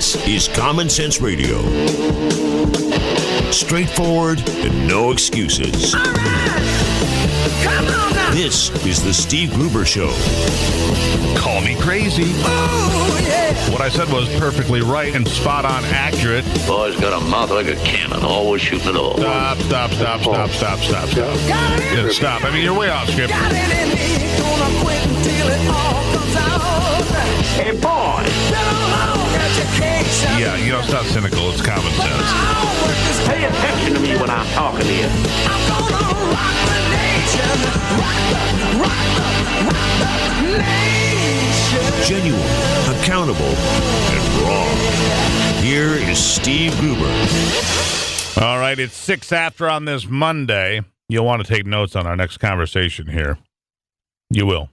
This is Common Sense Radio. Straightforward and no excuses. All right. Come on now. This is the Steve Gruber Show. Call me crazy. Oh, yeah. What I said was perfectly right and spot on accurate. Boy's got a mouth like a cannon, always shooting it all. Stop. Yeah, stop. I mean, you're way off script. Got it in me. Gonna quit until it all comes out. Hey, boy! Been a long education. Yeah, you know, it's not cynical. It's common sense. Pay attention to me when I'm talking to you. I'm gonna rock the nation. Rock the nation. Genuine, accountable, and raw. Here is Steve Gruber. All right, it's 6 after on this Monday. You'll want to take notes on our next conversation here. You will.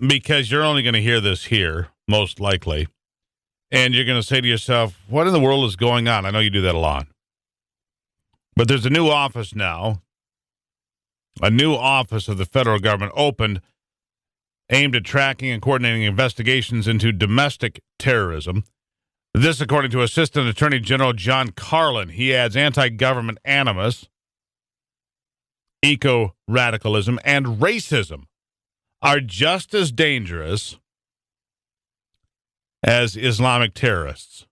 Because you're only going to hear this here, most likely. And you're going to say to yourself, what in the world is going on? I know you do that a lot. But there's a new office now. A new office of the federal government opened, aimed at tracking and coordinating investigations into domestic terrorism. This, according to Assistant Attorney General John Carlin. He adds anti-government animus, eco-radicalism, and racism are just as dangerous as Islamic terrorists.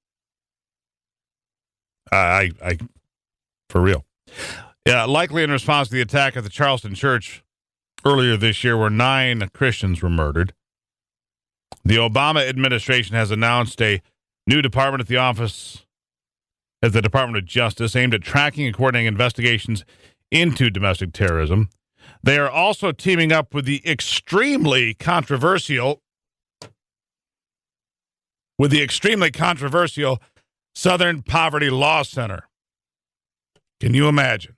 For real. Yeah, likely in response to the attack at the Charleston church earlier this year, where 9 Christians were murdered. The Obama administration has announced a new department at the Department of Justice aimed at tracking and coordinating investigations into domestic terrorism. They are also teaming up with the extremely controversial Southern Poverty Law Center. Can you imagine?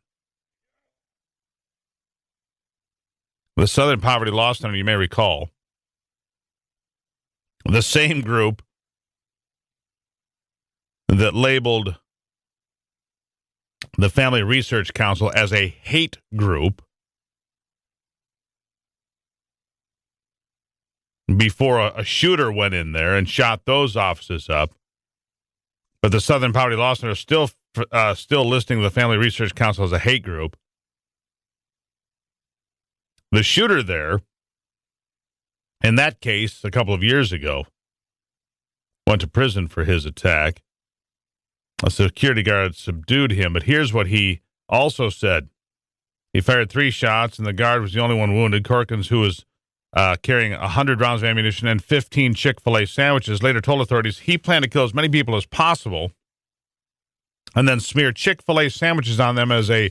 The Southern Poverty Law Center, you may recall, the same group that labeled the Family Research Council as a hate group before a shooter went in there and shot those offices up. But the Southern Poverty Law Center is still listing the Family Research Council as a hate group. The shooter there, in that case, a couple of years ago, went to prison for his attack. A security guard subdued him, but here's what he also said. He fired 3 shots, and the guard was the only one wounded. Corkins, who was carrying 100 rounds of ammunition and 15 Chick-fil-A sandwiches, later told authorities he planned to kill as many people as possible and then smear Chick-fil-A sandwiches on them as a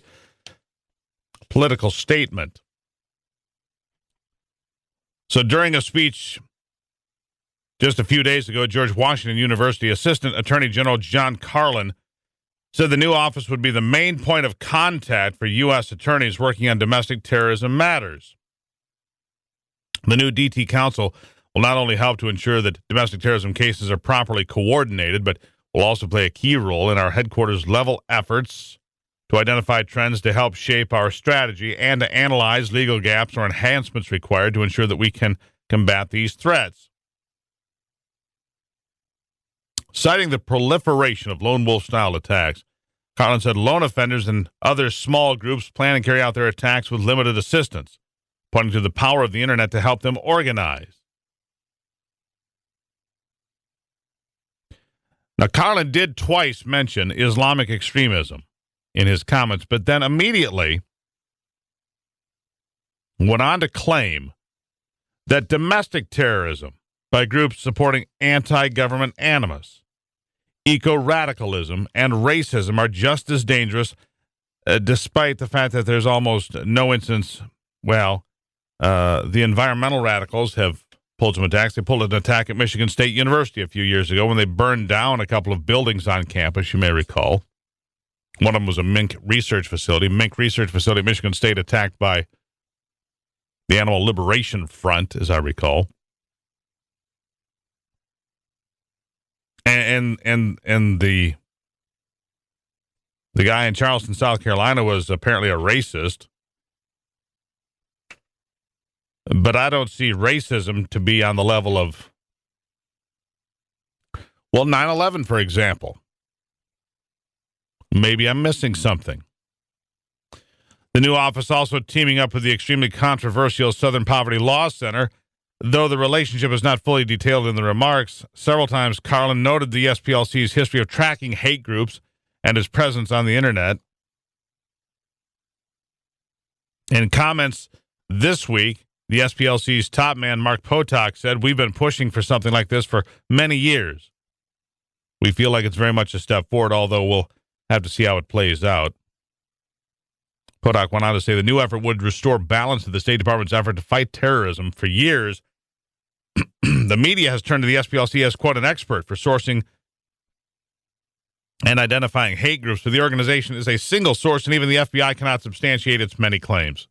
political statement. So during a speech just a few days ago, George Washington University Assistant Attorney General John Carlin said the new office would be the main point of contact for U.S. attorneys working on domestic terrorism matters. The new DT Council will not only help to ensure that domestic terrorism cases are properly coordinated, but will also play a key role in our headquarters level efforts to identify trends to help shape our strategy and to analyze legal gaps or enhancements required to ensure that we can combat these threats. Citing the proliferation of lone wolf-style attacks, Carlin said lone offenders and other small groups plan and carry out their attacks with limited assistance, pointing to the power of the internet to help them organize. Now, Carlin did twice mention Islamic extremism in his comments, but then immediately went on to claim that domestic terrorism by groups supporting anti-government animus, eco-radicalism, and racism are just as dangerous, despite the fact that there's almost no instance. Well, the environmental radicals have pulled some attacks. They pulled an attack at Michigan State University a few years ago when they burned down a couple of buildings on campus, you may recall. One of them was a mink research facility. Mink research facility at Michigan State attacked by the Animal Liberation Front, as I recall. And the guy in Charleston, South Carolina was apparently a racist. But I don't see racism to be on the level of Well, 9/11, for example. Maybe I'm missing something. The new office also teaming up with the extremely controversial Southern Poverty Law Center. Though the relationship is not fully detailed in the remarks, several times Carlin noted the SPLC's history of tracking hate groups and his presence on the internet. In comments this week, the SPLC's top man, Mark Potok, said, "We've been pushing for something like this for many years. We feel like it's very much a step forward, although we'll have to see how it plays out." Potok went on to say the new effort would restore balance to the State Department's effort to fight terrorism. For years, the media has turned to the SPLC as, quote, an expert for sourcing and identifying hate groups, but the organization is a single source, and even the FBI cannot substantiate its many claims.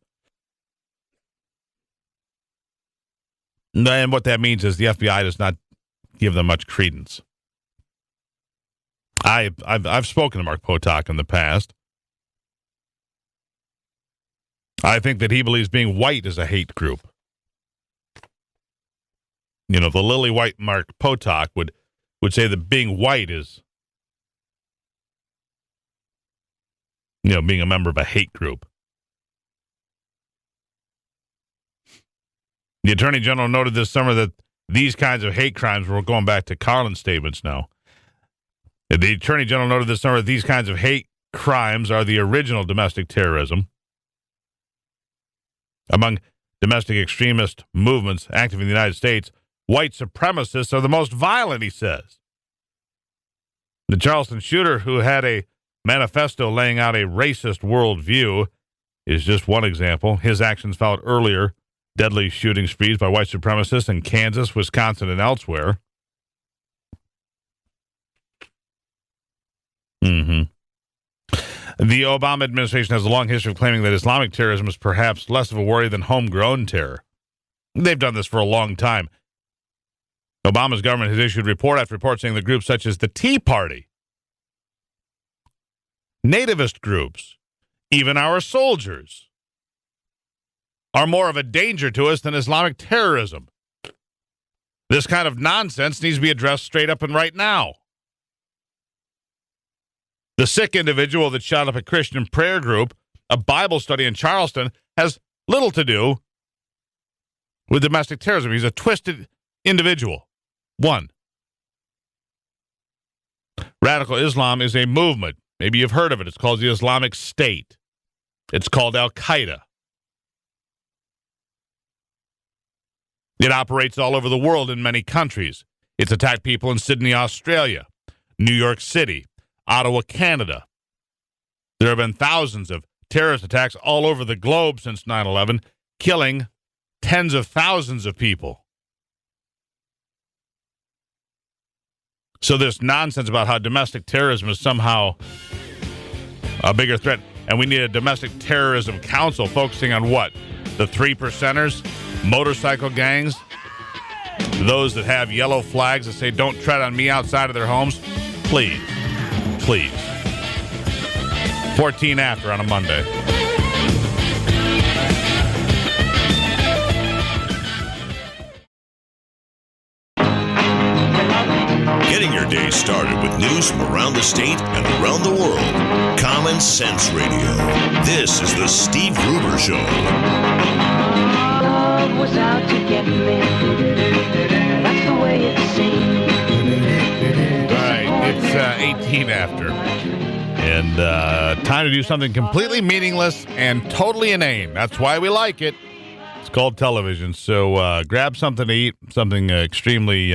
And what that means is the FBI does not give them much credence. I've spoken to Mark Potok in the past. I think that he believes being white is a hate group. You know, the lily white Mark Potok would say that being white is, you know, being a member of a hate group. The Attorney General noted this summer that these kinds of hate crimes, we're going back to Carlin's statements now. The Attorney General noted this summer that these kinds of hate crimes are the original domestic terrorism. Among domestic extremist movements active in the United States, white supremacists are the most violent, he says. The Charleston shooter, who had a manifesto laying out a racist worldview, is just one example. His actions followed earlier deadly shooting sprees by white supremacists in Kansas, Wisconsin, and elsewhere. The Obama administration has a long history of claiming that Islamic terrorism is perhaps less of a worry than homegrown terror. They've done this for a long time. Obama's government has issued report after report saying that groups such as the Tea Party, nativist groups, even our soldiers, are more of a danger to us than Islamic terrorism. This kind of nonsense needs to be addressed straight up and right now. The sick individual that shot up a Christian prayer group, a Bible study in Charleston, has little to do with domestic terrorism. He's a twisted individual. One. Radical Islam is a movement. Maybe you've heard of it. It's called the Islamic State. It's called Al-Qaeda. It operates all over the world in many countries. It's attacked people in Sydney, Australia, New York City, Ottawa, Canada. There have been thousands of terrorist attacks all over the globe since 9/11, killing tens of thousands of people. So this nonsense about how domestic terrorism is somehow a bigger threat, and we need a domestic terrorism council focusing on what? The 3%ers, motorcycle gangs, those that have yellow flags that say don't tread on me outside of their homes. Please. 14 after on a Monday. Getting your day started with news from around the state and around the world. Common Sense Radio. This is the Steve Gruber Show. Love was out to get me. That's the way it seemed. All right, it's 18 after. And time to do something completely meaningless and totally inane. That's why we like it. It's called television. So grab something to eat, something extremely,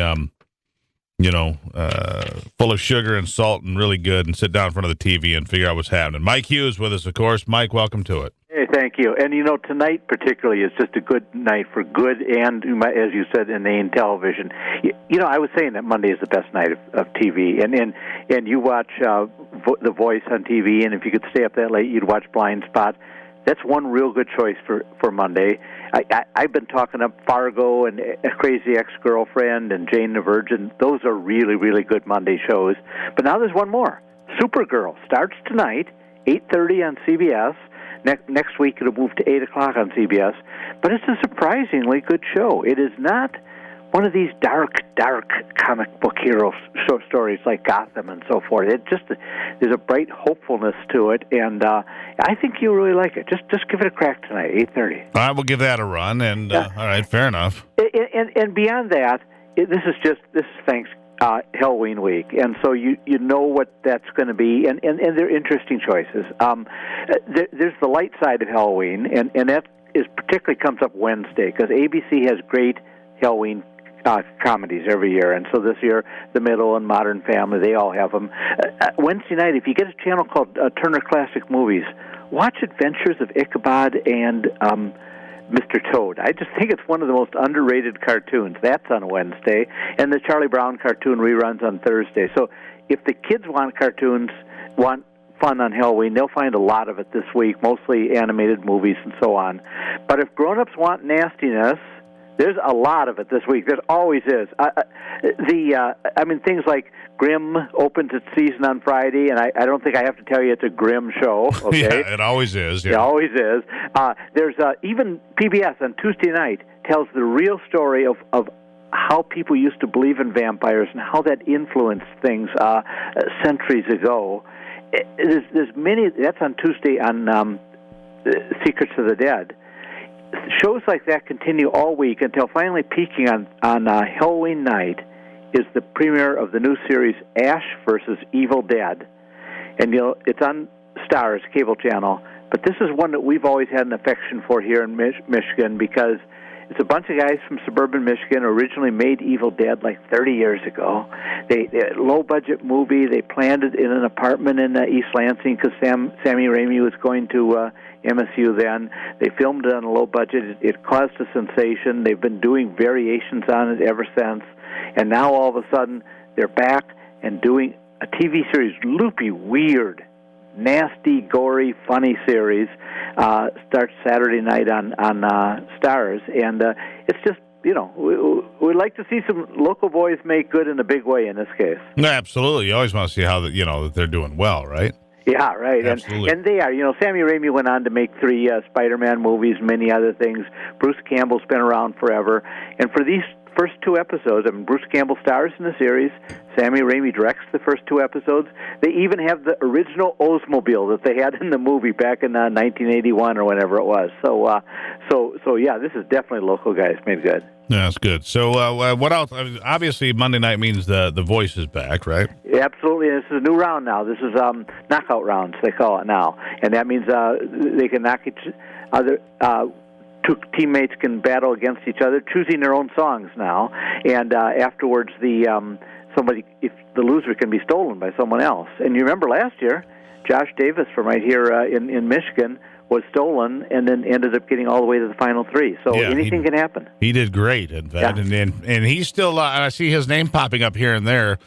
full of sugar and salt and really good, and sit down in front of the TV and figure out what's happening. Mike Hughes with us, of course. Mike, welcome to it. Hey, thank you. And, tonight particularly is just a good night for good and, as you said, inane television. I was saying that Monday is the best night of TV. And you watch The Voice on TV, and if you could stay up that late, you'd watch Blind Spot. That's one real good choice for Monday. I've been talking up Fargo and A Crazy Ex-Girlfriend and Jane the Virgin. Those are really, really good Monday shows. But now there's one more. Supergirl starts tonight, 8:30 on CBS. Next week it'll move to 8 o'clock on CBS. But it's a surprisingly good show. It is not one of these dark comic book hero stories like Gotham and so forth. There's a bright hopefulness to it, and I think you'll really like it. Just give it a crack tonight, 8:30. All right, we'll give that a run. And all right, fair enough. And beyond that, this is Halloween week, and so you know what that's going to be, and they're interesting choices. There's the light side of Halloween, and that is particularly comes up Wednesday because ABC has great Halloween comedies every year, and so this year The Middle and Modern Family, they all have them. Wednesday night, if you get a channel called Turner Classic Movies, watch Adventures of Ichabod and Mr. Toad. I just think it's one of the most underrated cartoons. That's on Wednesday, and the Charlie Brown cartoon reruns on Thursday. So if the kids want cartoons, want fun on Halloween, they'll find a lot of it this week, mostly animated movies and so on. But if grown-ups want nastiness, there's a lot of it this week. There always is. Things like Grimm opens its season on Friday, and I don't think I have to tell you it's a Grimm show. Okay? Yeah, it always is. Yeah. It always is. There's even PBS on Tuesday night tells the real story of how people used to believe in vampires and how that influenced things centuries ago. There's many. That's on Tuesday on Secrets of the Dead. Shows like that continue all week until finally peaking on Halloween night is the premiere of the new series Ash versus Evil Dead, and it's on Starz cable channel. But this is one that we've always had an affection for here in Michigan because it's a bunch of guys from suburban Michigan originally made Evil Dead like 30 years ago. They low-budget movie. They planned it in an apartment in East Lansing because Sammy Raimi was going to MSU then. They filmed it on a low budget. It caused a sensation. They've been doing variations on it ever since. And now all of a sudden they're back and doing a TV series, loopy, weird, nasty, gory, funny series. Starts Saturday night on Starz, and it's just we'd like to see some local boys make good in a big way in this case. No, absolutely. You always want to see how that they're doing well, right? Yeah, right. And they are. Sammy Raimi went on to make 3 Spider-Man movies, many other things. Bruce Campbell's been around forever, and for these first 2 episodes, Bruce Campbell stars in the series. Sammy Raimi directs the first 2 episodes. They even have the original Oldsmobile that they had in the movie back in 1981 or whenever it was. So yeah, this is definitely local guys made good. Yeah, that's good. So what else? Obviously, Monday night means the Voice is back, right? Yeah, absolutely. This is a new round now. This is knockout rounds, they call it now. And that means they can knock each other... 2 teammates can battle against each other, choosing their own songs now, and afterwards, if the loser can be stolen by someone else. And you remember last year, Josh Davis from right here in Michigan was stolen, and then ended up getting all the way to the final 3. So anything can happen. He did great, in fact, and he's still. I see his name popping up here and there.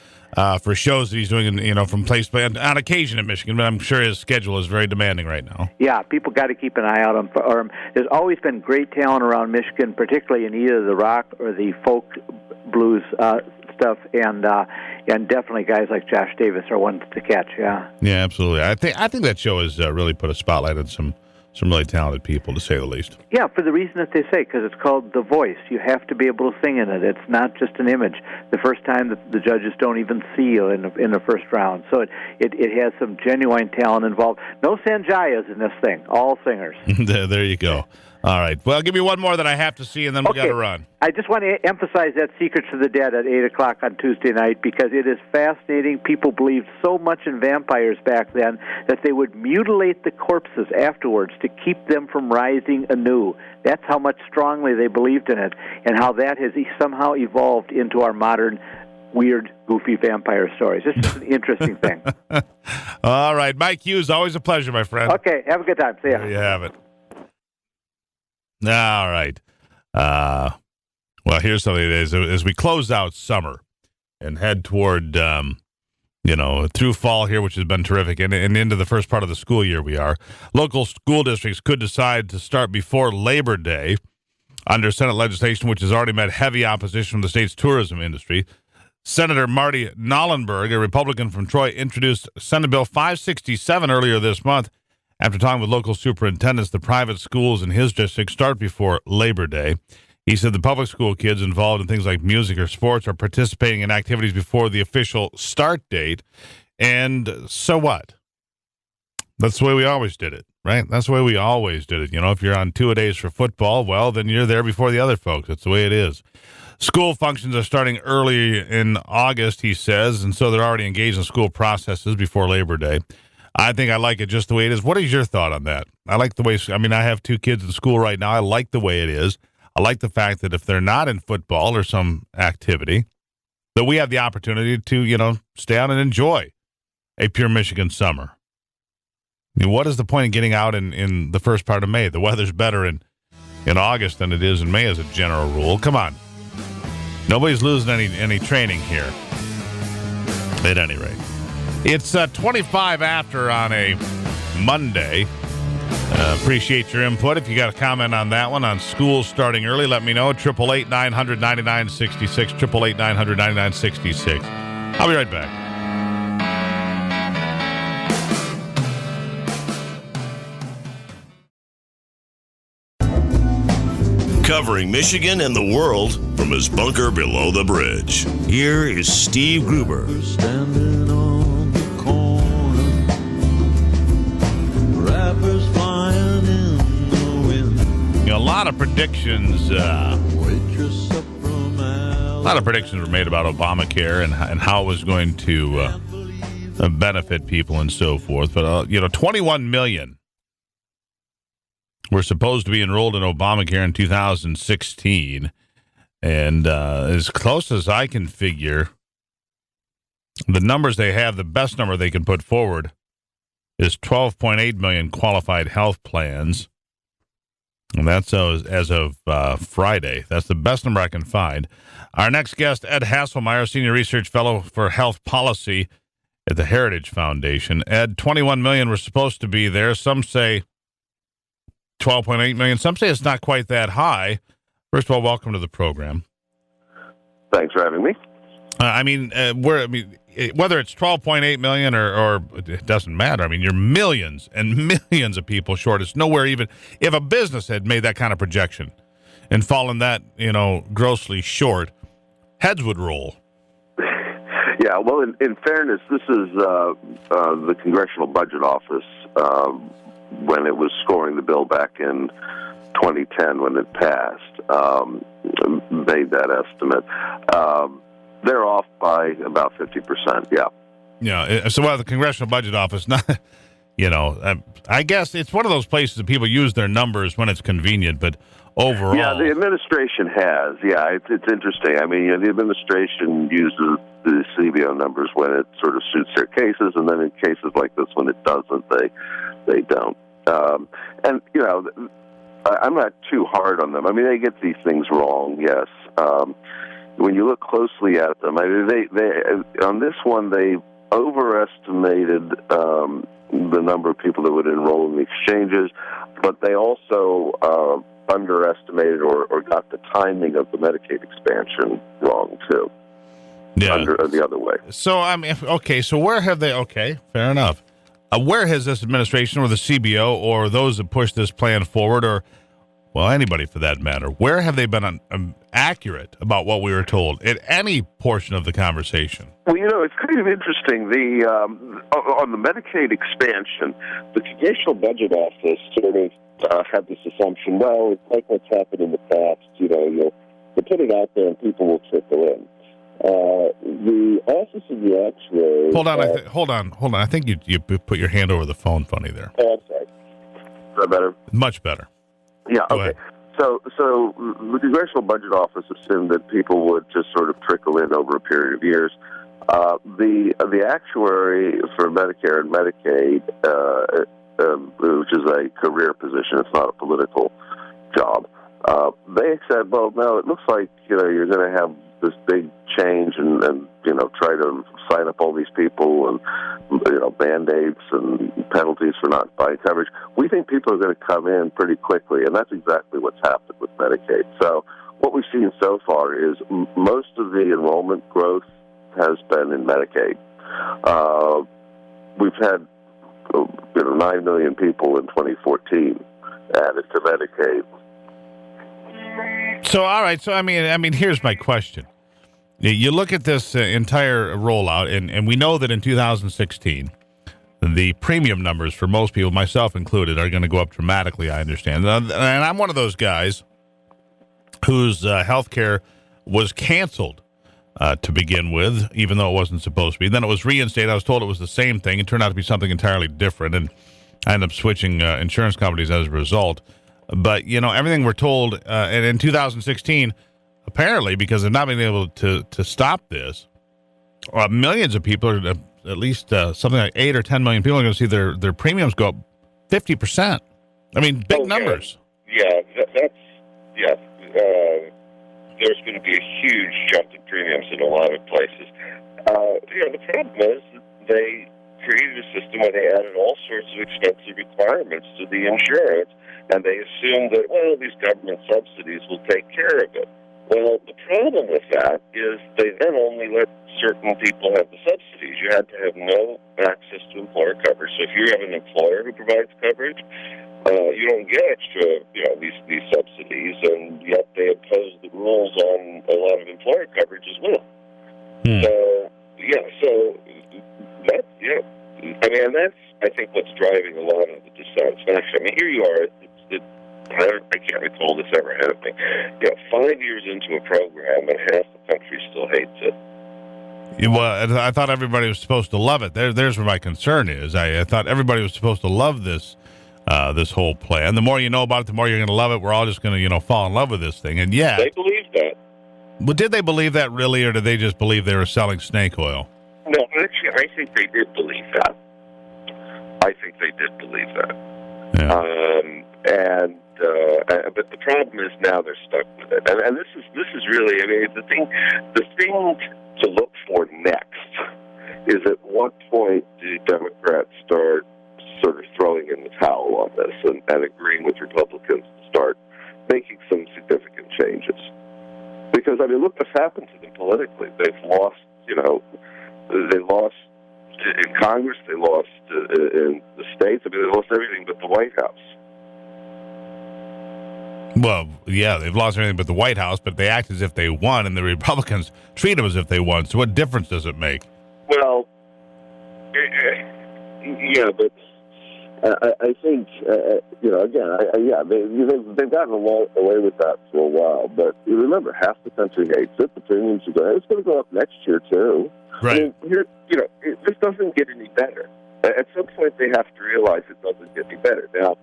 For shows that he's doing, from place to place, on occasion in Michigan, but I'm sure his schedule is very demanding right now. Yeah, people got to keep an eye out for him. There's always been great talent around Michigan, particularly in either the rock or the folk blues stuff, and definitely guys like Josh Davis are ones to catch. Yeah, absolutely. I think that show has really put a spotlight on some really talented people, to say the least. Yeah, for the reason that they say, because it's called The Voice. You have to be able to sing in it. It's not just an image. The first time the judges don't even see you in the first round. So it has some genuine talent involved. No Sanjayas in this thing. All singers. There you go. All right. Well, give me one more that I have to see, and then we got to run. I just want to emphasize that Secrets of the Dead at 8 o'clock on Tuesday night, because it is fascinating. People believed so much in vampires back then that they would mutilate the corpses afterwards to keep them from rising anew. That's how much strongly they believed in it, and how that has somehow evolved into our modern weird, goofy vampire stories. It's just an interesting thing. All right. Mike Hughes, always a pleasure, my friend. Okay. Have a good time. See ya. There you have it. All right. Well, here's something that is, as we close out summer and head toward, through fall here, which has been terrific, and into the first part of the school year local school districts could decide to start before Labor Day under Senate legislation, which has already met heavy opposition from the state's tourism industry. Senator Marty Nollenberg, a Republican from Troy, introduced Senate Bill 567 earlier this month. After talking with local superintendents, the private schools in his district start before Labor Day. He said the public school kids involved in things like music or sports are participating in activities before the official start date. And so what? That's the way we always did it, right? That's the way we always did it. You know, if you're on two-a-days for football, well, then you're there before the other folks. That's the way it is. School functions are starting early in August, he says, and so they're already engaged in school processes before Labor Day. I think I like it just the way it is. What is your thought on that? I like the way, I have two kids in school right now. I like the way it is. I like the fact that if they're not in football or some activity, that we have the opportunity to, stay out and enjoy a pure Michigan summer. What is the point of getting out in the first part of May? The weather's better in August than it is in May as a general rule. Come on. Nobody's losing any training here. At any rate. It's 25 after on a Monday. Appreciate your input. If you got a comment on that one, on school starting early, let me know. 888-900-9966, 888-900-9966. I'll be right back. Covering Michigan and the world from his bunker below the bridge. Here is Steve Gruber. Standing on the corner, rappers flying in the wind. A lot of predictions. Waitress up from A lot of predictions were made about Obamacare and how it was going to benefit people and so forth. But 21 million were supposed to be enrolled in Obamacare in 2016. And as close as I can figure, the numbers they have, the best number they can put forward is 12.8 million qualified health plans. And that's as of Friday. That's the best number I can find. Our next guest, Ed Haislmeir, Senior Research Fellow for Health Policy at the Heritage Foundation. Ed, 21 million were supposed to be there. Some say 12.8 million. Some say it's not quite that high. First of all, welcome to the program. Thanks for having me. Whether it's 12.8 million or it doesn't matter. You're millions and millions of people short. It's nowhere even if a business had made that kind of projection and fallen that, grossly short, heads would roll. Yeah, well, in fairness, this is the Congressional Budget Office when it was scoring the bill back in 2010 when it passed, made that estimate. They're off by about 50%, yeah. Yeah, so the Congressional Budget Office, I guess it's one of those places that people use their numbers when it's convenient, but overall... Yeah, the administration has. Yeah, it's interesting. The administration uses the CBO numbers when it sort of suits their cases, and then in cases like this, when it doesn't, they don't. I'm not too hard on them. They get these things wrong, yes. When you look closely at them, they on this one, they overestimated the number of people that would enroll in the exchanges, but they also underestimated or got the timing of the Medicaid expansion wrong, too. Yeah. The other way. So, so where have they... Okay, fair enough. Where has this administration or the CBO or those that push this plan forward or, well, anybody for that matter, where have they been accurate about what we were told at any portion of the conversation? Well, it's kind of interesting. On the Medicaid expansion, the Congressional Budget Office sort of had this assumption, well, it's like what's happened in the past. You put it out there and people will trickle in. The Office of the Actuary... Hold on. I think you put your hand over the phone funny there. Oh, I'm sorry. Is that better? Much better. Yeah, Go okay. ahead. So the Congressional Budget Office assumed that people would just sort of trickle in over a period of years. The actuary for Medicare and Medicaid, which is a career position, it's not a political job, they said, well, no, it looks like you're going to have this big change and try to sign up all these people and band-aids and penalties for not buying coverage. We think people are going to come in pretty quickly, and that's exactly what's happened with Medicaid. So what we've seen so far is most of the enrollment growth has been in Medicaid. We've had 9 million people in 2014 added to Medicaid. So, all right. So, I mean, here's my question. You look at this entire rollout, and we know that in 2016, the premium numbers for most people, myself included, are going to go up dramatically, I understand. And I'm one of those guys whose health care was canceled to begin with, even though it wasn't supposed to be. Then it was reinstated. I was told it was the same thing. It turned out to be something entirely different, and I ended up switching insurance companies as a result. But, everything we're told, and in 2016, apparently, because they've not been able to stop this, millions of people, are at least something like 8 or 10 million people, are going to see their premiums go up 50%. I mean, big numbers. Yeah, there's going to be a huge jump in premiums in a lot of places. The problem is that they created a system where they added all sorts of expensive requirements to the insurance, and they assumed that, these government subsidies will take care of it. Well, the problem with that is they then only let certain people have the subsidies. You had to have no access to employer coverage. So if you have an employer who provides coverage, you don't get extra, these subsidies, and yet they impose the rules on a lot of employer coverage as well. That's, I think, what's driving a lot of the dissatisfaction. I mean, here you are. I can't recall this ever happening. 5 years into a program, and half the country still hates it. Well, I thought everybody was supposed to love it. There's where my concern is. I thought everybody was supposed to love this whole plan. The more you know about it, the more you're going to love it. We're all just going to, fall in love with this thing. And yeah, they believe that. Well, did they believe that really, or did they just believe they were selling snake oil? No, actually, I think they did believe that. Yeah. But the problem is now they're stuck with it, and this is really, the thing to look for next is at what point do Democrats start sort of throwing in the towel on this and agreeing with Republicans to start making some significant changes? Because look what's happened to them politically. They've lost, they lost in Congress, they lost in the states. They lost everything but the White House. Well, yeah, they've lost everything but the White House, but they act as if they won, and the Republicans treat them as if they won. So what difference does it make? Well, but I think, they've gotten away with that for a while. But you remember, half the country hates it. The premiums are going. It's going to go up next year too. Right. This doesn't get any better. At some point, they have to realize it doesn't get any better. Now,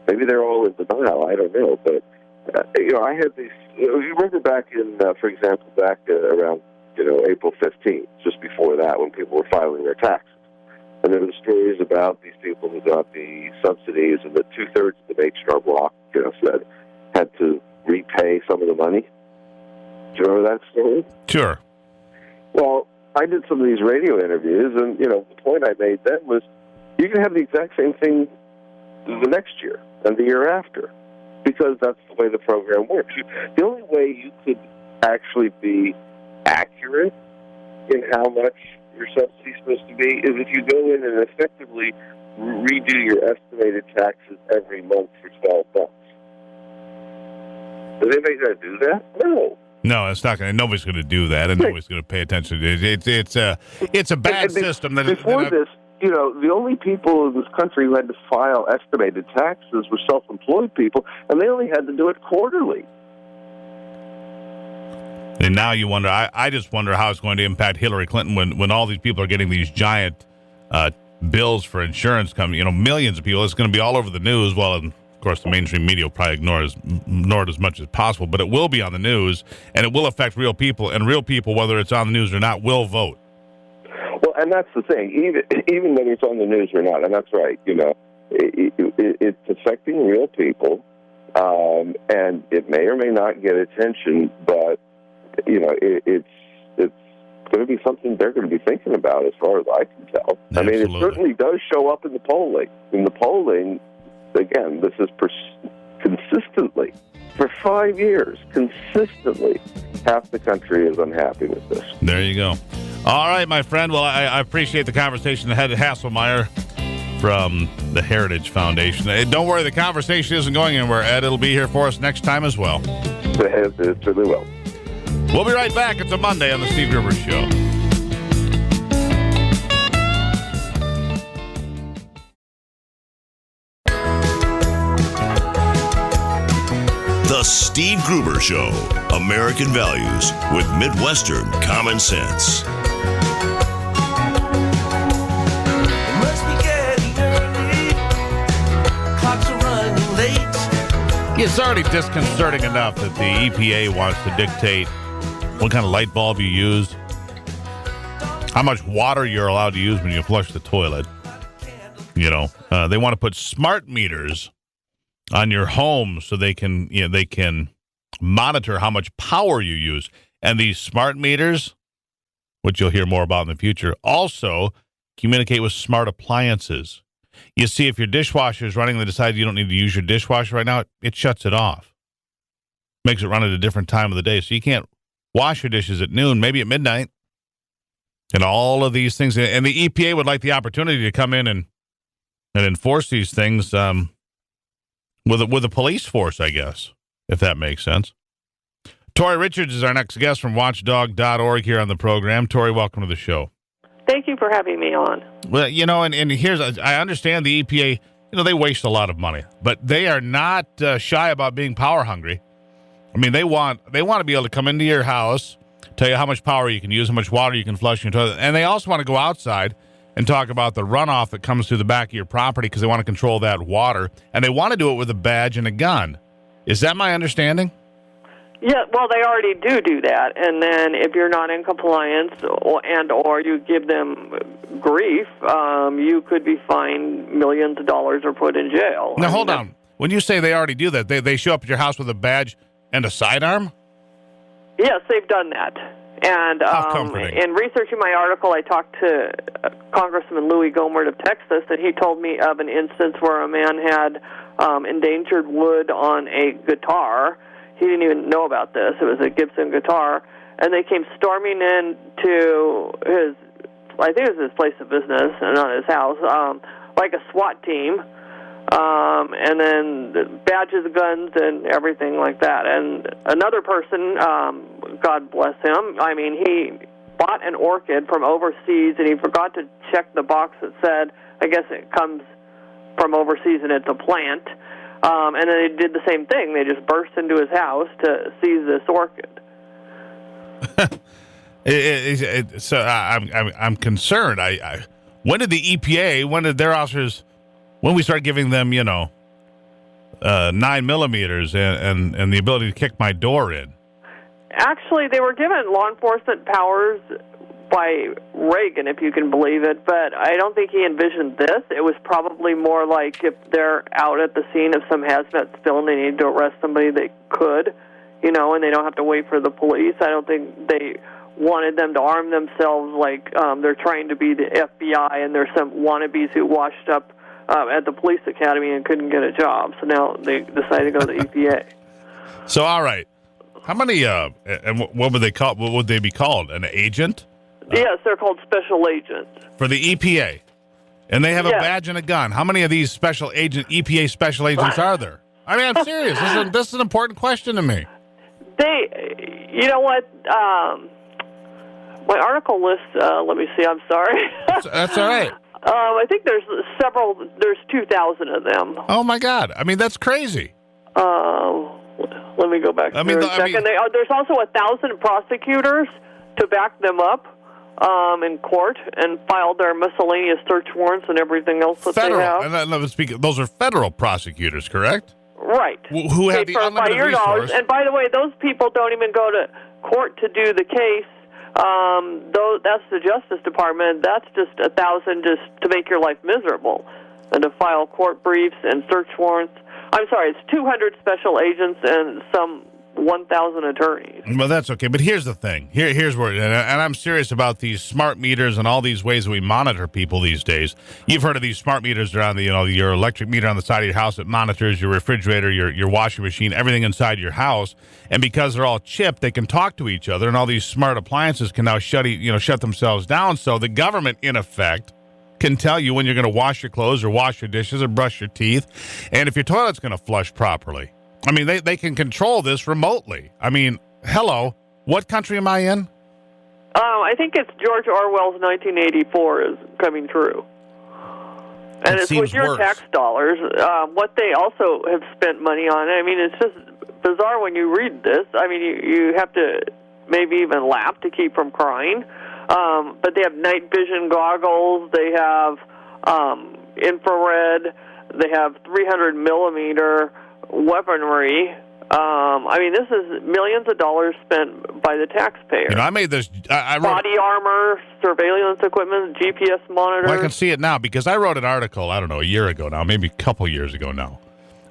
maybe they're all in denial. I don't know, but I had these. You remember back in, for example, around April 15th, just before that, when people were filing their taxes. And there were stories about these people who got the subsidies, and that 2/3 of the nation, our block, said, had to repay some of the money. Do you remember that story? Sure. Well, I did some of these radio interviews, and the point I made then was, you can have the exact same thing the next year and the year after, because that's the way the program works. The only way you could actually be accurate in how much your subsidy is supposed to be is if you go in and effectively redo your estimated taxes every month for 12 months. Is anybody going to do that? No, it's not going. Nobody's going to do that, and nobody's going to pay attention to it. It's a bad system. Before this, the only people in this country who had to file estimated taxes were self-employed people, and they only had to do it quarterly. And now you wonder, I just wonder how it's going to impact Hillary Clinton when all these people are getting these giant bills for insurance coming, millions of people. It's going to be all over the news. Well, and of course, the mainstream media will probably ignore it as much as possible, but it will be on the news, and it will affect real people, and real people, whether it's on the news or not, will vote. Well, and that's the thing, even when it's on the news or not, and that's right, it's affecting real people, and it may or may not get attention, but it's going to be something they're going to be thinking about as far as I can tell. Absolutely. It certainly does show up in the polling. In the polling, again, this is consistently, for 5 years, consistently, half the country is unhappy with this. There you go. All right, my friend. Well, I appreciate the conversation. The head Haislmeir from the Heritage Foundation. Don't worry, the conversation isn't going anywhere, Ed. It'll be here for us next time as well. It certainly will. We'll be right back. It's a Monday on the Steve Gruber Show. The Steve Gruber Show. American values with Midwestern common sense. Must be getting early. Clocks are running late. It's already disconcerting enough that the EPA wants to dictate what kind of light bulb you use, how much water you're allowed to use when you flush the toilet. You know, they want to put smart meters on your home so they can monitor how much power you use. And these smart meters, which you'll hear more about in the future, also communicate with smart appliances. You see, if your dishwasher is running, they decide you don't need to use your dishwasher right now, it shuts it off. Makes it run at a different time of the day. So you can't wash your dishes at noon, maybe at midnight. And all of these things. And the EPA would like the opportunity to come in and enforce these things with a police force, I guess, if that makes sense. Tori Richards is our next guest from watchdog.org here on the program. Tori, welcome to the show. Thank you for having me on. Well, you know, and here's, I understand the EPA, you know, they waste a lot of money, but they are not shy about being power hungry. I mean, they want to be able to come into your house, tell you how much power you can use, how much water you can flush in your toilet, and they also want to go outside and talk about the runoff that comes through the back of your property because they want to control that water, and they want to do it with a badge and a gun. Is that my understanding? Yeah, well, they already do that, and then if you're not in compliance or you give them grief, you could be fined millions of dollars or put in jail. Now, hold on. When you say they already do that, they show up at your house with a badge and a sidearm? Yes, they've done that. And in researching my article, I talked to Congressman Louis Gohmert of Texas, and he told me of an instance where a man had endangered wood on a guitar. He didn't even know about this. It was a Gibson guitar. And they came storming into his, I think it was his place of business, and not his house, like a SWAT team. And then the badges, guns, and everything like that. And another person, God bless him, I mean, he bought an orchid from overseas, and he forgot to check the box that said, I guess it comes from overseas and it's a plant. And then they did the same thing. They just burst into his house to seize this orchid. So I'm concerned. When did the EPA, when did their officers, when we start giving them, 9mm and the ability to kick my door in? Actually, they were given law enforcement powers by Reagan, if you can believe it, but I don't think he envisioned this. It was probably more like if they're out at the scene of some hazmat spill and they need to arrest somebody, they could, and they don't have to wait for the police. I don't think they wanted them to arm themselves like they're trying to be the FBI and there's some wannabes who washed up at the police academy and couldn't get a job. So now they decided to go to the EPA. So, all right. How many, and what would they call? What would they be called? An agent? Yes, they're called special agents. For the EPA. And they have a badge and a gun. How many of these EPA special agents are there? I mean, I'm serious. This is an important question to me. You know what? My article lists, let me see, I'm sorry. That's all right. I think there's 2,000 of them. Oh, my God. I mean, that's crazy. Let me go back a second. There's also 1,000 prosecutors to back them up in court and file their miscellaneous search warrants and everything else that they have. And those are federal prosecutors, correct? Right. Who have the unlimited resource. And by the way, those people don't even go to court to do the case. That's the Justice Department. That's just 1,000 just to make your life miserable and to file court briefs and search warrants. I'm sorry, it's 200 special agents and some 1,000 attorneys. Well, that's okay. But here's the thing. Here's where, and I'm serious about these smart meters and all these ways that we monitor people these days. You've heard of these smart meters that are on your electric meter on the side of your house that monitors your refrigerator, your washing machine, everything inside your house. And because they're all chipped, they can talk to each other, and all these smart appliances can now shut themselves down. So the government, in effect, can tell you when you're going to wash your clothes or wash your dishes or brush your teeth, and if your toilet's going to flush properly. I mean, they can control this remotely. I mean, hello, what country am I in? I think it's George Orwell's 1984 is coming true. And it's with your tax dollars. What they also have spent money on, I mean, it's just bizarre when you read this. I mean, you have to maybe even laugh to keep from crying. But they have night vision goggles. They have infrared. They have 300 millimeter weaponry. I mean, this is millions of dollars spent by the taxpayer. You know, I made this. I wrote body armor, surveillance equipment, GPS monitors. Well, I can see it now because I wrote an article, I don't know, a year ago now, maybe a couple years ago now,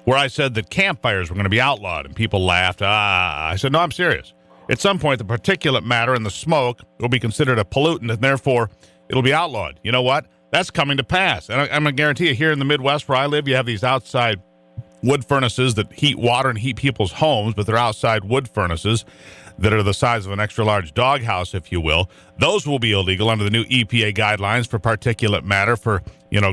where I said that campfires were going to be outlawed, and people laughed. I said, no, I'm serious. At some point, the particulate matter in the smoke will be considered a pollutant, and therefore, it'll be outlawed. You know what? That's coming to pass. And I'm going to guarantee you, here in the Midwest where I live, you have these outside wood furnaces that heat water and heat people's homes, but they're outside wood furnaces that are the size of an extra large doghouse, if you will. Those will be illegal under the new EPA guidelines for particulate matter for,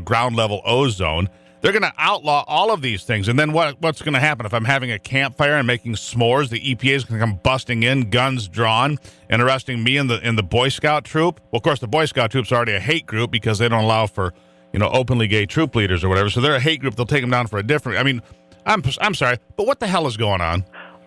ground level ozone. They're going to outlaw all of these things. And then what's going to happen if I'm having a campfire and making s'mores? The EPA is going to come busting in, guns drawn, and arresting me and the Boy Scout troop. Well, of course, the Boy Scout troop's already a hate group because they don't allow for, openly gay troop leaders or whatever. So they're a hate group. They'll take them down for a different. I mean, I'm sorry, but what the hell is going on?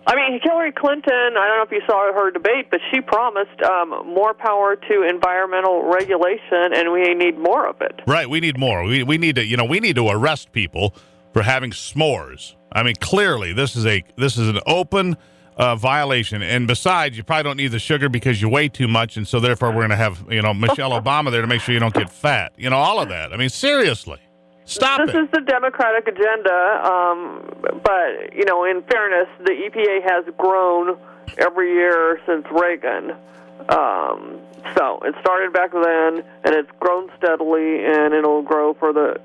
I mean, Hillary Clinton, I don't know if you saw her debate, but she promised more power to environmental regulation, and we need more of it. Right, we need more. We need to, we need to arrest people for having s'mores. I mean, clearly, this is an open violation. And besides, you probably don't need the sugar because you weigh too much, and so therefore we're going to have, Michelle Obama there to make sure you don't get fat. All of that. I mean, seriously. Stop it. This is the Democratic agenda, but, in fairness, the EPA has grown every year since Reagan. So it started back then, and it's grown steadily, and it'll grow for the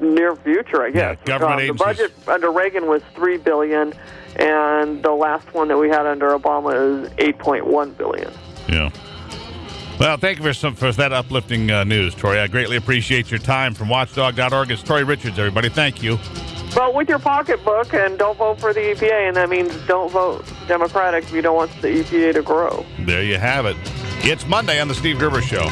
near future, I guess. Yeah, government agencies. The budget under Reagan was $3 billion, and the last one that we had under Obama is $8.1 billion. Yeah. Well, thank you for that uplifting news, Tori. I greatly appreciate your time. From watchdog.org, it's Tori Richards, everybody. Thank you. Vote with your pocketbook and don't vote for the EPA, and that means don't vote Democratic if you don't want the EPA to grow. There you have it. It's Monday on The Steve Gruber Show.